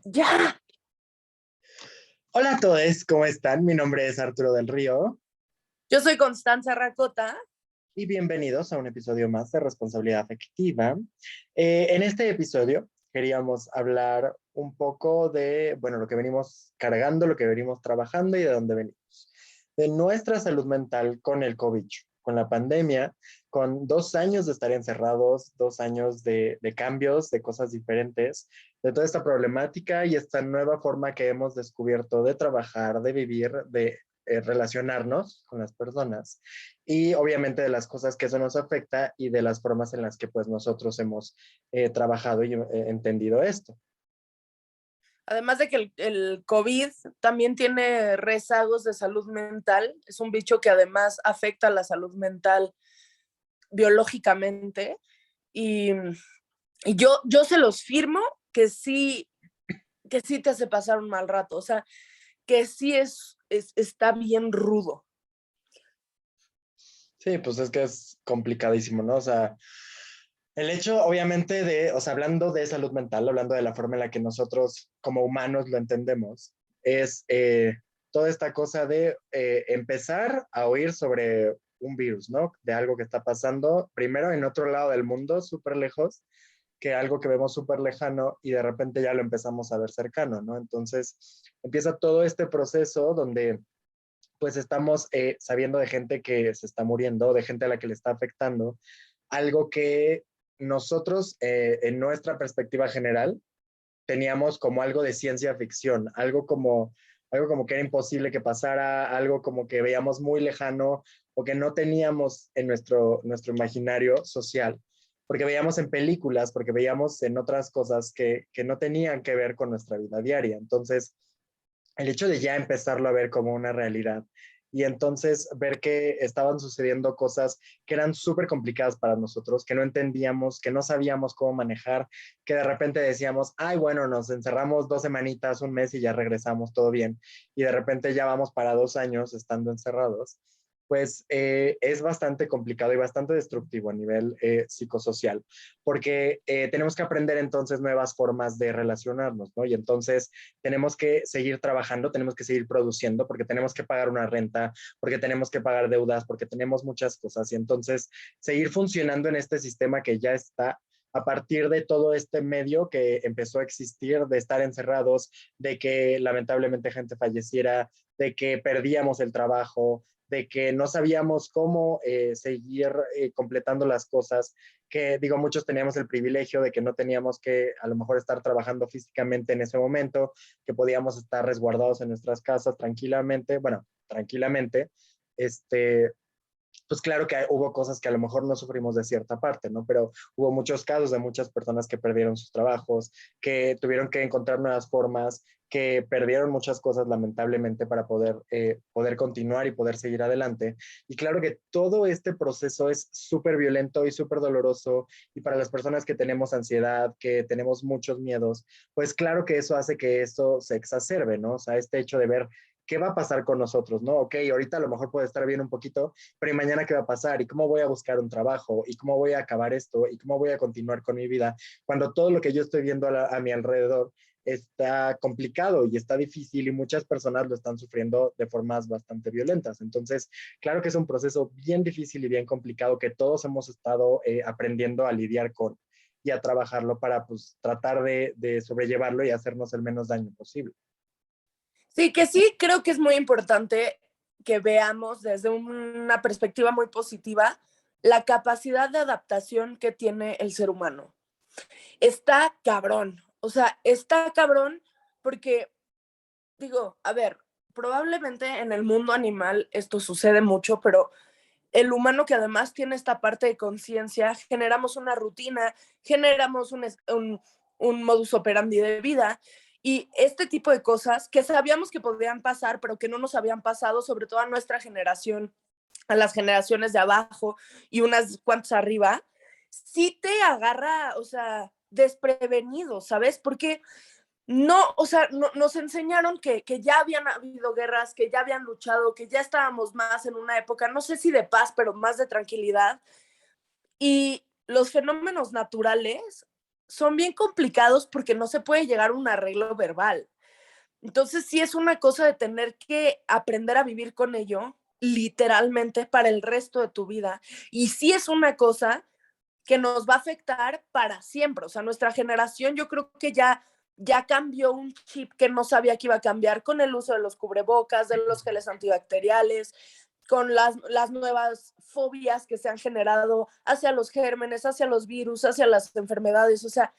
Ya. Hola a todos, ¿cómo están? Mi nombre es Arturo del Río Yo soy Constanza Racota. y bienvenidos a un episodio más de Responsabilidad Afectiva. En este episodio queríamos hablar un poco de, bueno, lo que venimos cargando, lo que venimos trabajando y de dónde venimos. De nuestra salud mental con el COVID, con la pandemia, con 2 años de estar encerrados, 2 años de cambios, de cosas diferentes, de toda esta problemática y esta nueva forma que hemos descubierto de trabajar, de vivir, de relacionarnos con las personas y obviamente de las cosas que eso nos afecta y de las formas en las que pues nosotros hemos trabajado y entendido esto. Además de que el COVID también tiene rezagos de salud mental. Es un bicho que además afecta a la salud mental biológicamente. Y, y yo se los firmo que sí te hace pasar un mal rato. O sea, que sí está bien rudo. Sí, pues es que es complicadísimo, ¿no? O sea, el hecho, obviamente, o sea, hablando de salud mental, hablando de la forma en la que nosotros como humanos lo entendemos, es toda esta cosa de empezar a oír sobre un virus, ¿no? De algo que está pasando, primero en otro lado del mundo, súper lejos, que algo que vemos súper lejano y de repente ya lo empezamos a ver cercano, ¿no? Entonces, empieza todo este proceso donde pues estamos sabiendo de gente que se está muriendo, de gente a la que le está afectando, algo que nosotros en nuestra perspectiva general teníamos como algo de ciencia ficción, algo como que era imposible que pasara, algo como que veíamos muy lejano o que no teníamos en nuestro imaginario social, porque veíamos en películas, porque veíamos en otras cosas que no tenían que ver con nuestra vida diaria. Entonces, el hecho de ya empezarlo a ver como una realidad y entonces ver que estaban sucediendo cosas que eran súper complicadas para nosotros, que no entendíamos, que no sabíamos cómo manejar, que de repente decíamos, ay, bueno, nos encerramos 2 semanitas, un mes y ya regresamos, todo bien. Y de repente ya vamos para 2 años estando encerrados, pues es bastante complicado y bastante destructivo a nivel psicosocial, porque tenemos que aprender entonces nuevas formas de relacionarnos, ¿no? Y entonces tenemos que seguir trabajando, tenemos que seguir produciendo, porque tenemos que pagar una renta, porque tenemos que pagar deudas, porque tenemos muchas cosas. Y entonces seguir funcionando en este sistema que ya está a partir de todo este medio que empezó a existir, de estar encerrados, de que lamentablemente gente falleciera, de que perdíamos el trabajo, de que no sabíamos cómo seguir completando las cosas, que digo, muchos teníamos el privilegio de que no teníamos que a lo mejor estar trabajando físicamente en ese momento, que podíamos estar resguardados en nuestras casas tranquilamente, bueno, tranquilamente, este, pues claro que hubo cosas que a lo mejor no sufrimos de cierta parte, ¿no? Pero hubo muchos casos de muchas personas que perdieron sus trabajos, que tuvieron que encontrar nuevas formas, que perdieron muchas cosas lamentablemente para poder continuar y poder seguir adelante. Y claro que todo este proceso es súper violento y súper doloroso y para las personas que tenemos ansiedad, que tenemos muchos miedos, pues claro que eso hace que eso se exacerbe, ¿no? O sea, este hecho de ver qué va a pasar con nosotros, ¿no? Ok, ahorita a lo mejor puede estar bien un poquito, pero ¿y mañana qué va a pasar? ¿Y cómo voy a buscar un trabajo? ¿Y cómo voy a acabar esto? ¿Y cómo voy a continuar con mi vida? Cuando todo lo que yo estoy viendo a mi alrededor está complicado y está difícil y muchas personas lo están sufriendo de formas bastante violentas. Entonces, claro que es un proceso bien difícil y bien complicado que todos hemos estado aprendiendo a lidiar con y a trabajarlo para pues tratar de sobrellevarlo y hacernos el menos daño posible. Sí, que sí creo que es muy importante que veamos desde una perspectiva muy positiva la capacidad de adaptación que tiene el ser humano. Está cabrón, o sea, está cabrón porque, digo, a ver, probablemente en el mundo animal esto sucede mucho, pero el humano que además tiene esta parte de conciencia, generamos una rutina, generamos un modus operandi de vida y este tipo de cosas que sabíamos que podían pasar, pero que no nos habían pasado, sobre todo a nuestra generación, a las generaciones de abajo y unas cuantas arriba, sí te agarra, o sea, desprevenido, ¿sabes? Porque no, o sea, no, nos enseñaron que ya habían habido guerras, que ya habían luchado, que ya estábamos más en una época, no sé si de paz, pero más de tranquilidad. Y los fenómenos naturales son bien complicados porque no se puede llegar a un arreglo verbal. Entonces sí es una cosa de tener que aprender a vivir con ello literalmente para el resto de tu vida. Y sí es una cosa que nos va a afectar para siempre. O sea, nuestra generación yo creo que ya cambió un chip que no sabía que iba a cambiar con el uso de los cubrebocas, de los geles antibacteriales, con las nuevas fobias que se han generado hacia los gérmenes, hacia los virus, hacia las enfermedades. O sea,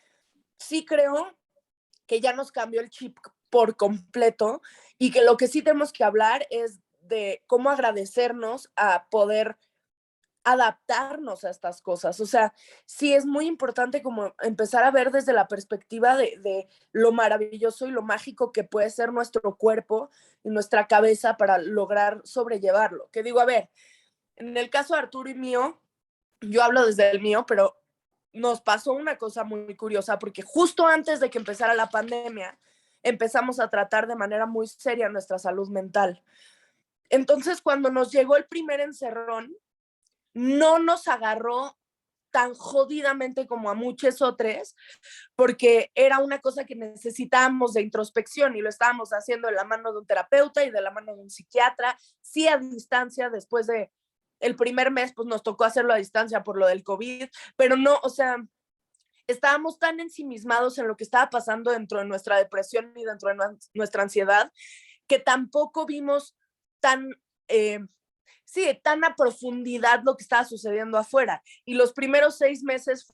sí creo que ya nos cambió el chip por completo y que lo que sí tenemos que hablar es de cómo agradecernos a poder adaptarnos a estas cosas. O sea, sí es muy importante como empezar a ver desde la perspectiva de lo maravilloso y lo mágico que puede ser nuestro cuerpo y nuestra cabeza para lograr sobrellevarlo. Que digo, a ver, en el caso de Arturo y mío, yo hablo desde el mío, pero nos pasó una cosa muy curiosa porque justo antes de que empezara la pandemia, empezamos a tratar de manera muy seria nuestra salud mental. Entonces, cuando nos llegó el primer encerrón, no nos agarró tan jodidamente como a muchos otros, porque era una cosa que necesitábamos de introspección y lo estábamos haciendo de la mano de un terapeuta y de la mano de un psiquiatra, sí a distancia. Después de el primer mes, pues nos tocó hacerlo a distancia por lo del COVID, pero no, o sea, estábamos tan ensimismados en lo que estaba pasando dentro de nuestra depresión y dentro de nuestra ansiedad, que tampoco vimos tan sí, tan a profundidad lo que estaba sucediendo afuera. Y los primeros 6 meses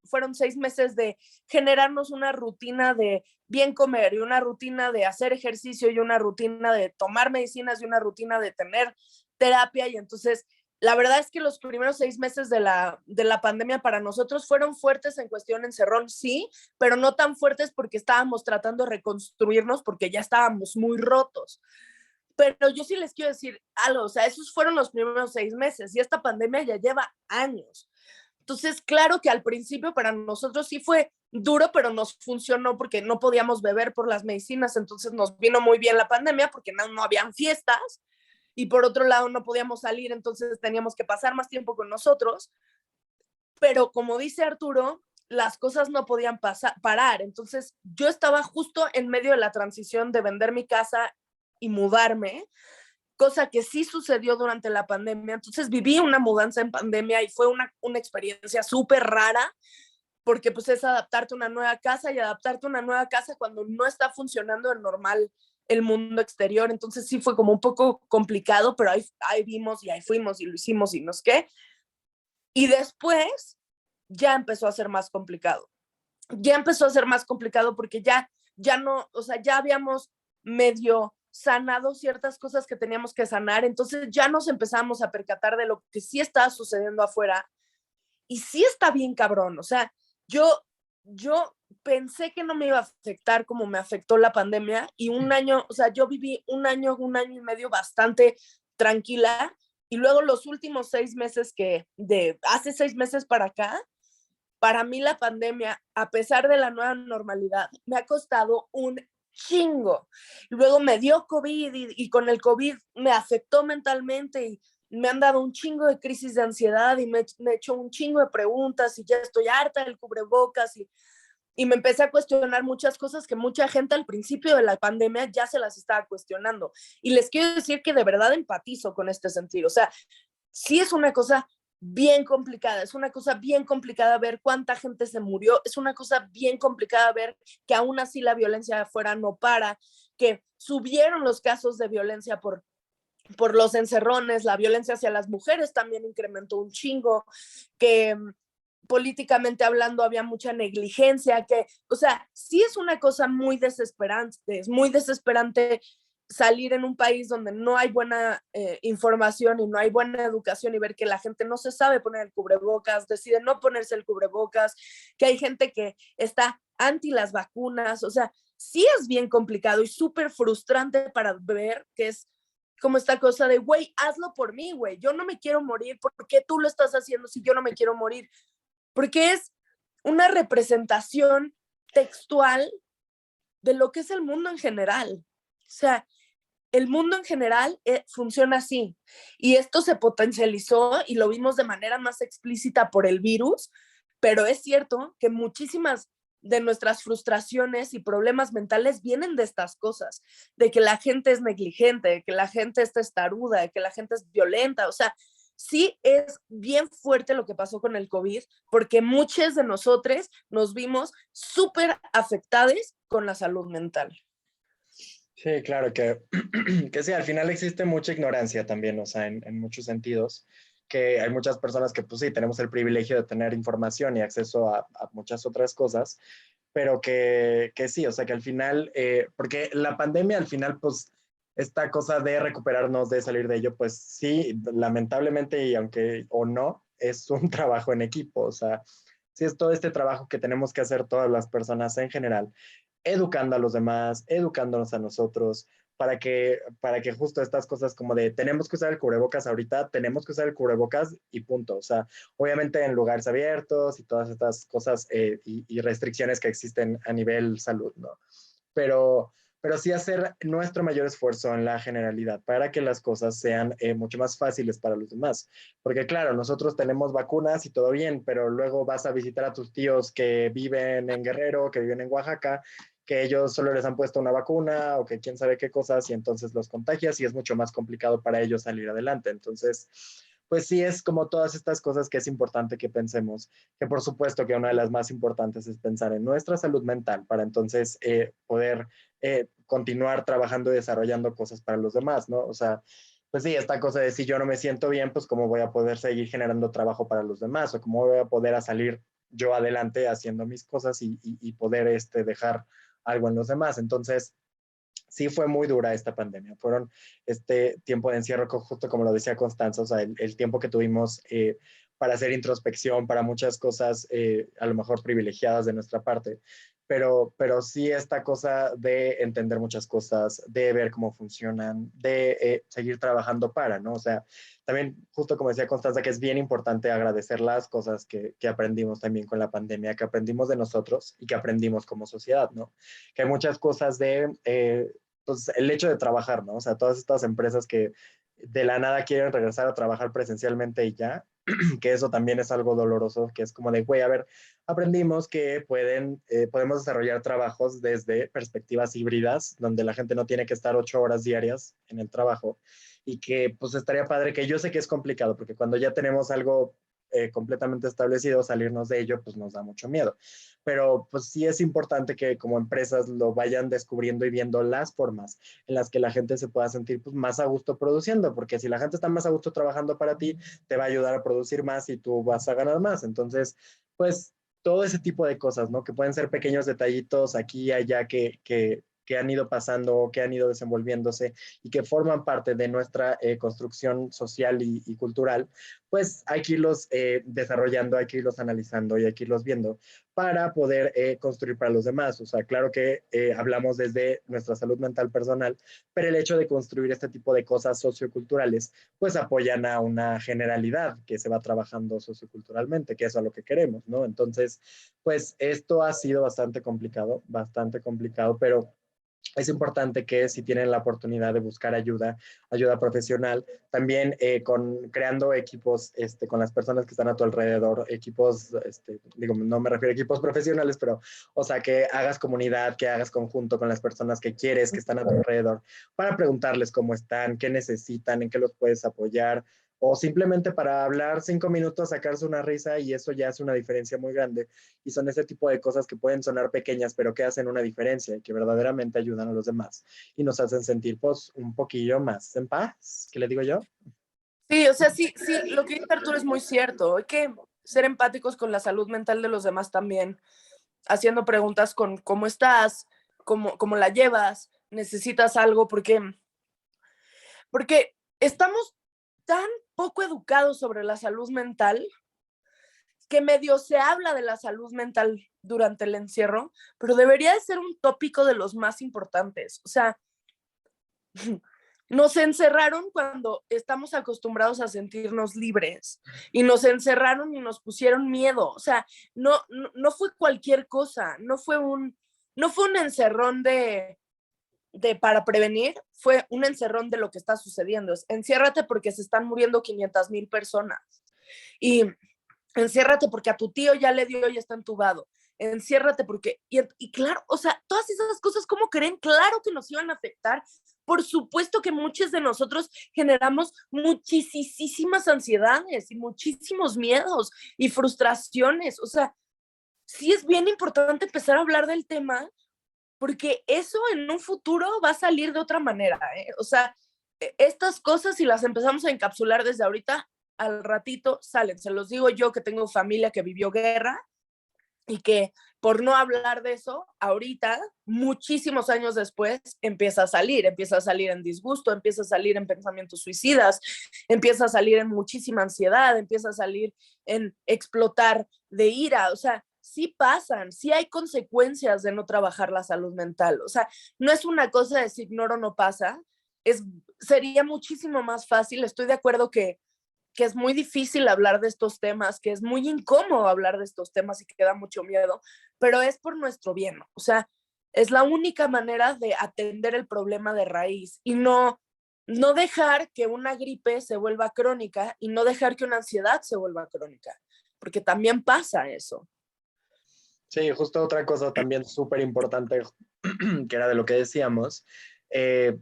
fueron 6 meses de generarnos una rutina de bien comer y una rutina de hacer ejercicio y una rutina de tomar medicinas y una rutina de tener terapia. Y entonces, la verdad es que los primeros 6 meses de la pandemia para nosotros fueron fuertes en cuestión encerrón, sí, pero no tan fuertes porque estábamos tratando de reconstruirnos porque ya estábamos muy rotos. Pero yo sí les quiero decir algo, o sea, esos fueron los primeros 6 meses y esta pandemia ya lleva años. Entonces, claro que al principio para nosotros sí fue duro, pero nos funcionó porque no podíamos beber por las medicinas, entonces nos vino muy bien la pandemia porque no habían fiestas y por otro lado no podíamos salir, entonces teníamos que pasar más tiempo con nosotros, pero como dice Arturo, las cosas no podían parar, entonces yo estaba justo en medio de la transición de vender mi casa y mudarme, cosa que sí sucedió durante la pandemia. Entonces viví una mudanza en pandemia y fue una experiencia súper rara, porque pues es adaptarte a una nueva casa y adaptarte a una nueva casa cuando no está funcionando el normal el mundo exterior. Entonces sí fue como un poco complicado, pero ahí vimos y ahí fuimos y lo hicimos y no sé qué. Y después ya empezó a ser más complicado. Ya empezó a ser más complicado porque ya no, o sea, ya habíamos medio sanado ciertas cosas que teníamos que sanar, entonces ya nos empezamos a percatar de lo que sí estaba sucediendo afuera y sí está bien cabrón. O sea, yo pensé que no me iba a afectar como me afectó la pandemia y un año, o sea, yo viví un año y medio bastante tranquila y luego los últimos 6 meses de hace 6 meses para acá, para mí la pandemia, a pesar de la nueva normalidad, me ha costado un chingo. Luego me dio COVID y con el COVID me afectó mentalmente y me han dado un chingo de crisis de ansiedad y me he hecho un chingo de preguntas y ya estoy harta del cubrebocas y me empecé a cuestionar muchas cosas que mucha gente al principio de la pandemia ya se las estaba cuestionando. Y les quiero decir que de verdad empatizo con este sentido. O sea, sí es una cosa bien complicada, es una cosa bien complicada ver cuánta gente se murió, es una cosa bien complicada ver que aún así la violencia de afuera no para, que subieron los casos de violencia por los encerrones, la violencia hacia las mujeres también incrementó un chingo, que políticamente hablando había mucha negligencia, que, o sea, sí es una cosa muy desesperante, es muy desesperante salir en un país donde no hay buena información y no hay buena educación y ver que la gente no se sabe poner el cubrebocas, decide no ponerse el cubrebocas, que hay gente que está anti las vacunas. O sea, sí es bien complicado y súper frustrante para ver que es como esta cosa de, güey, hazlo por mí, güey, yo no me quiero morir, ¿por qué tú lo estás haciendo si yo no me quiero morir? Porque es una representación textual de lo que es el mundo en general. O sea, el mundo en general funciona así. Y esto se potencializó y lo vimos de manera más explícita por el virus, pero es cierto que muchísimas de nuestras frustraciones y problemas mentales vienen de estas cosas, de que la gente es negligente, de que la gente es testaruda, de que la gente es violenta. O sea, sí es bien fuerte lo que pasó con el COVID, porque muchos de nosotros nos vimos súper afectados con la salud mental. Sí, claro que sí, al final existe mucha ignorancia también, o sea, en muchos sentidos, que hay muchas personas que pues sí, tenemos el privilegio de tener información y acceso a muchas otras cosas, pero que sí, o sea, que al final, porque la pandemia al final, pues, esta cosa de recuperarnos, de salir de ello, pues sí, lamentablemente, y aunque o no, es un trabajo en equipo, o sea, sí es todo este trabajo que tenemos que hacer todas las personas en general, educando a los demás, educándonos a nosotros, para que justo estas cosas como de tenemos que usar el cubrebocas ahorita, tenemos que usar el cubrebocas y punto. O sea, obviamente en lugares abiertos y todas estas cosas y restricciones que existen a nivel salud, ¿no? Pero, pero sí hacer nuestro mayor esfuerzo en la generalidad para que las cosas sean mucho más fáciles para los demás. Porque claro, nosotros tenemos vacunas y todo bien, pero luego vas a visitar a tus tíos que viven en Guerrero, que viven en Oaxaca, que ellos solo les han puesto una vacuna o que quién sabe qué cosas y entonces los contagias y es mucho más complicado para ellos salir adelante. Entonces, pues sí es como todas estas cosas que es importante que pensemos, que por supuesto que una de las más importantes es pensar en nuestra salud mental para entonces poder continuar trabajando y desarrollando cosas para los demás, ¿no? O sea, pues sí, esta cosa de si yo no me siento bien, pues cómo voy a poder seguir generando trabajo para los demás o cómo voy a poder salir yo adelante haciendo mis cosas y poder dejar algo en los demás. Entonces, sí fue muy dura esta pandemia. Fueron este tiempo de encierro, justo como lo decía Constanza, o sea, el tiempo que tuvimos para hacer introspección, para muchas cosas a lo mejor privilegiadas de nuestra parte, pero sí esta cosa de entender muchas cosas, de ver cómo funcionan, de seguir trabajando para, ¿no? O sea, también justo como decía Constanza, que es bien importante agradecer las cosas que aprendimos también con la pandemia, que aprendimos de nosotros y que aprendimos como sociedad, ¿no? Que hay muchas cosas de pues el hecho de trabajar, ¿no? O sea, todas estas empresas que de la nada quieren regresar a trabajar presencialmente y ya, que eso también es algo doloroso, que es como de, güey, a ver, aprendimos que podemos desarrollar trabajos desde perspectivas híbridas, donde la gente no tiene que estar 8 horas diarias en el trabajo y que pues estaría padre, que yo sé que es complicado, porque cuando ya tenemos algo completamente establecido, salirnos de ello, pues nos da mucho miedo. Pero pues sí es importante que como empresas lo vayan descubriendo y viendo las formas en las que la gente se pueda sentir pues, más a gusto produciendo, porque si la gente está más a gusto trabajando para ti, te va a ayudar a producir más y tú vas a ganar más. Entonces, pues todo ese tipo de cosas, ¿no? Que pueden ser pequeños detallitos aquí y allá que han ido pasando, que han ido desenvolviéndose y que forman parte de nuestra construcción social y cultural, pues hay que irlos desarrollando, hay que irlos analizando y hay que irlos viendo para poder construir para los demás. O sea, claro que hablamos desde nuestra salud mental personal, pero el hecho de construir este tipo de cosas socioculturales, pues apoyan a una generalidad que se va trabajando socioculturalmente, que es a lo que queremos, ¿no? Entonces, pues esto ha sido bastante complicado, pero es importante que si tienen la oportunidad de buscar ayuda, ayuda profesional, también creando equipos con las personas que están a tu alrededor, equipos, digo, no me refiero a equipos profesionales, pero, o sea, que hagas comunidad, que hagas conjunto con las personas que quieres, que están a tu alrededor, para preguntarles cómo están, qué necesitan, en qué los puedes apoyar, o simplemente para hablar 5 minutos, sacarse una risa y eso ya es una diferencia muy grande. Y son ese tipo de cosas que pueden sonar pequeñas, pero que hacen una diferencia y que verdaderamente ayudan a los demás y nos hacen sentir pues un poquillo más en paz. ¿Qué le digo yo? Sí, o sea, sí, sí, lo que dice Arturo es muy cierto. Hay que ser empáticos con la salud mental de los demás también, haciendo preguntas con cómo estás, cómo la llevas, necesitas algo, porque estamos tan poco educados sobre la salud mental que medio se habla de la salud mental durante el encierro, pero debería de ser un tópico de los más importantes. O sea, nos encerraron cuando estamos acostumbrados a sentirnos libres y nos encerraron y nos pusieron miedo. O sea, no fue cualquier cosa, no fue un encerrón de para prevenir, fue un encerrón de lo que está sucediendo. Enciérrate porque se están muriendo 500,000 personas y enciérrate porque a tu tío ya le dio y está entubado. enciérrate porque, y claro, o sea, todas esas cosas, ¿cómo creen? Claro que nos iban a afectar. Por supuesto que muchos de nosotros generamos muchísimas ansiedades y muchísimos miedos y frustraciones. O sea, sí es bien importante empezar a hablar del tema porque eso en un futuro va a salir de otra manera, ¿eh? O sea, estas cosas si las empezamos a encapsular desde ahorita, al ratito salen. Se los digo yo que tengo familia que vivió guerra y que por no hablar de eso, ahorita, muchísimos años después, empieza a salir en disgusto, empieza a salir en pensamientos suicidas, empieza a salir en muchísima ansiedad, empieza a salir en explotar de ira, o sea, sí pasan, sí hay consecuencias de no trabajar la salud mental, o sea, no es una cosa de si ignoro no pasa, sería muchísimo más fácil, estoy de acuerdo que es muy difícil hablar de estos temas, que es muy incómodo hablar de estos temas y que da mucho miedo, pero es por nuestro bien. O sea, es la única manera de atender el problema de raíz y no dejar que una gripe se vuelva crónica y no dejar que una ansiedad se vuelva crónica, porque también pasa eso. Sí, justo otra cosa también súper importante, que era de lo que decíamos,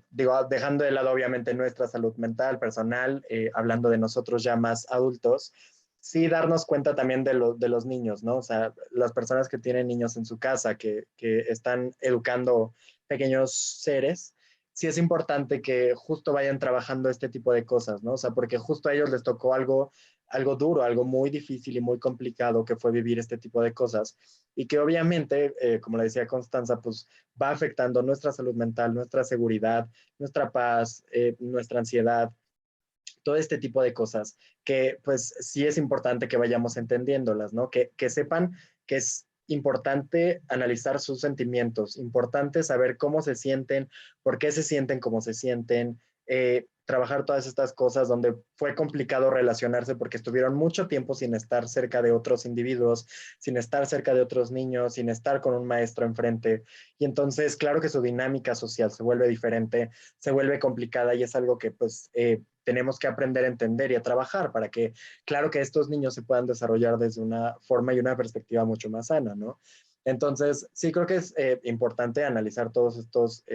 digo, dejando de lado obviamente nuestra salud mental, personal, hablando de nosotros ya más adultos, sí darnos cuenta también de los niños, ¿no? O sea, las personas que tienen niños en su casa, que están educando pequeños seres, sí es importante que justo vayan trabajando este tipo de cosas, ¿no? O sea, porque justo a ellos les tocó algo duro, algo muy difícil y muy complicado que fue vivir este tipo de cosas y que obviamente, como le decía Constanza, pues va afectando nuestra salud mental, nuestra seguridad, nuestra paz, nuestra ansiedad, todo este tipo de cosas que pues sí es importante que vayamos entendiéndolas, ¿no? Que sepan que es importante analizar sus sentimientos, importante saber cómo se sienten, por qué se sienten como se sienten, trabajar todas estas cosas donde fue complicado relacionarse porque estuvieron mucho tiempo sin estar cerca de otros individuos, sin estar cerca de otros niños, sin estar con un maestro enfrente. Y entonces, claro que su dinámica social se vuelve diferente, se vuelve complicada y es algo que pues tenemos que aprender a entender y a trabajar para que, claro que estos niños se puedan desarrollar desde una forma y una perspectiva mucho más sana, ¿no? Entonces, sí creo que es importante analizar todos estos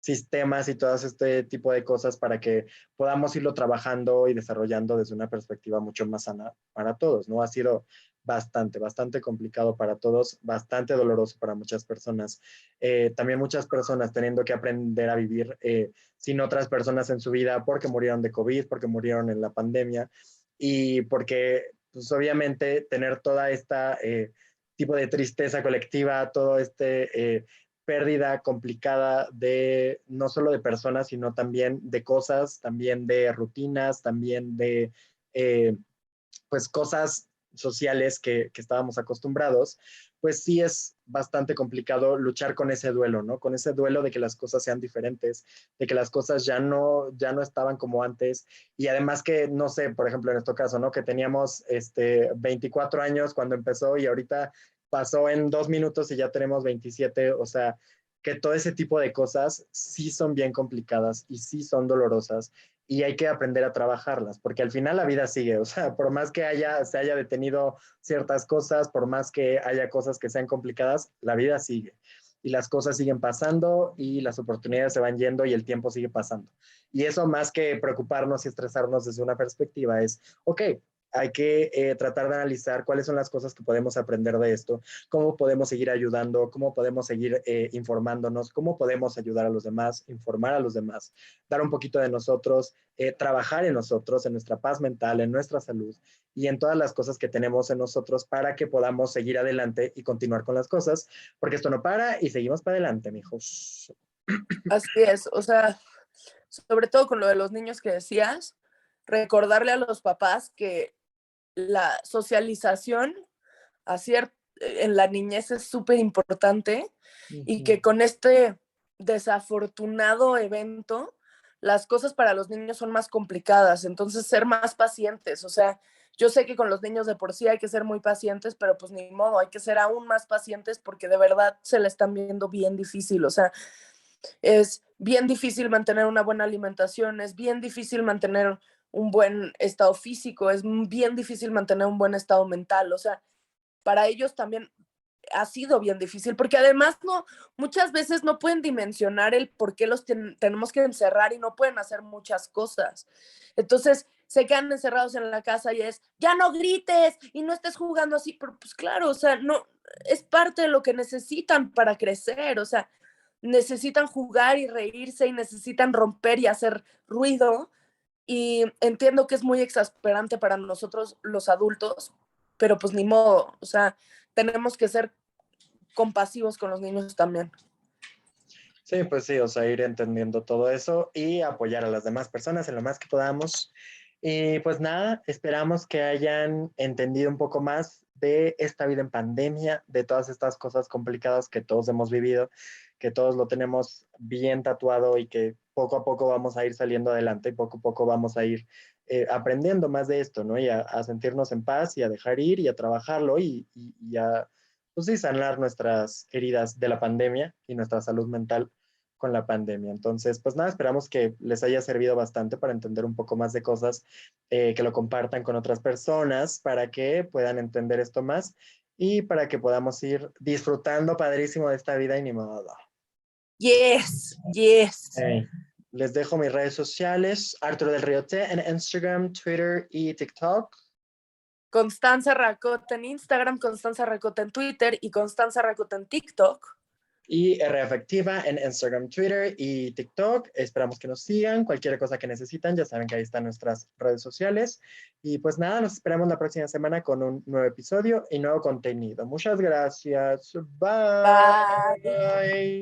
sistemas y todo este tipo de cosas para que podamos irlo trabajando y desarrollando desde una perspectiva mucho más sana para todos, ¿no? Ha sido bastante complicado para todos, bastante doloroso para muchas personas. También muchas personas teniendo que aprender a vivir sin otras personas en su vida porque murieron de COVID, porque murieron en la pandemia y porque, pues obviamente, tener toda esta tipo de tristeza colectiva, todo este pérdida complicada de no solo de personas, sino también de cosas, también de rutinas, también de pues cosas sociales que estábamos acostumbrados, pues sí es bastante complicado luchar con ese duelo, ¿no? Con ese duelo de que las cosas sean diferentes, de que las cosas ya no estaban como antes y además que, no sé, por ejemplo en nuestro caso, ¿no? Que teníamos 24 años cuando empezó y ahorita pasó en 2 minutos y ya tenemos 27, o sea, que todo ese tipo de cosas sí son bien complicadas y sí son dolorosas y hay que aprender a trabajarlas, porque al final la vida sigue, o sea, por más que se haya detenido ciertas cosas, por más que haya cosas que sean complicadas, la vida sigue. Y las cosas siguen pasando y las oportunidades se van yendo y el tiempo sigue pasando. Y eso más que preocuparnos y estresarnos desde una perspectiva es, ok, hay que tratar de analizar cuáles son las cosas que podemos aprender de esto, cómo podemos seguir ayudando, cómo podemos seguir informándonos, cómo podemos ayudar a los demás, informar a los demás, dar un poquito de nosotros, trabajar en nosotros, en nuestra paz mental, en nuestra salud y en todas las cosas que tenemos en nosotros para que podamos seguir adelante y continuar con las cosas, porque esto no para y seguimos para adelante, mijos. Así es, o sea, sobre todo con lo de los niños que decías, recordarle a los papás que la socialización en la niñez es súper importante Uh y -huh. que con este desafortunado evento, las cosas para los niños son más complicadas, entonces ser más pacientes, o sea, yo sé que con los niños de por sí hay que ser muy pacientes, pero pues ni modo, hay que ser aún más pacientes porque de verdad se le están viendo bien difícil, o sea, es bien difícil mantener una buena alimentación, es bien difícil mantener un buen estado físico, es bien difícil mantener un buen estado mental, o sea, para ellos también, ha sido bien difícil, porque además muchas veces no pueden dimensionar el por qué los tenemos que encerrar y no pueden hacer muchas cosas. Entonces se quedan encerrados en la casa y es, ya no grites y no estés jugando así, pero pues claro, o sea, no, es parte de lo que necesitan para crecer, o sea, necesitan jugar y reírse y necesitan romper y hacer ruido. Y entiendo que es muy exasperante para nosotros los adultos, pero pues ni modo, o sea, tenemos que ser compasivos con los niños también. Sí, pues sí, o sea, ir entendiendo todo eso y apoyar a las demás personas en lo más que podamos. Y pues nada, esperamos que hayan entendido un poco más de esta vida en pandemia, de todas estas cosas complicadas que todos hemos vivido, que todos lo tenemos bien tatuado y que poco a poco vamos a ir saliendo adelante y poco a poco vamos a ir aprendiendo más de esto, ¿no? Y a sentirnos en paz y a dejar ir y a trabajarlo y a, pues sí, sanar nuestras heridas de la pandemia y nuestra salud mental con la pandemia. Entonces, pues nada, esperamos que les haya servido bastante para entender un poco más de cosas, que lo compartan con otras personas para que puedan entender esto más y para que podamos ir disfrutando padrísimo de esta vida y ni modo. Yes, yes. Hey, les dejo mis redes sociales, Arturo del Río T en Instagram, Twitter y TikTok. Constanza Racota en Instagram, Constanza Racota en Twitter y Constanza Racota en TikTok. Y R Efectiva en Instagram, Twitter y TikTok. Esperamos que nos sigan. Cualquier cosa que necesitan, ya saben que ahí están nuestras redes sociales. Y pues nada, nos esperamos la próxima semana con un nuevo episodio y nuevo contenido. Muchas gracias. Bye. Bye.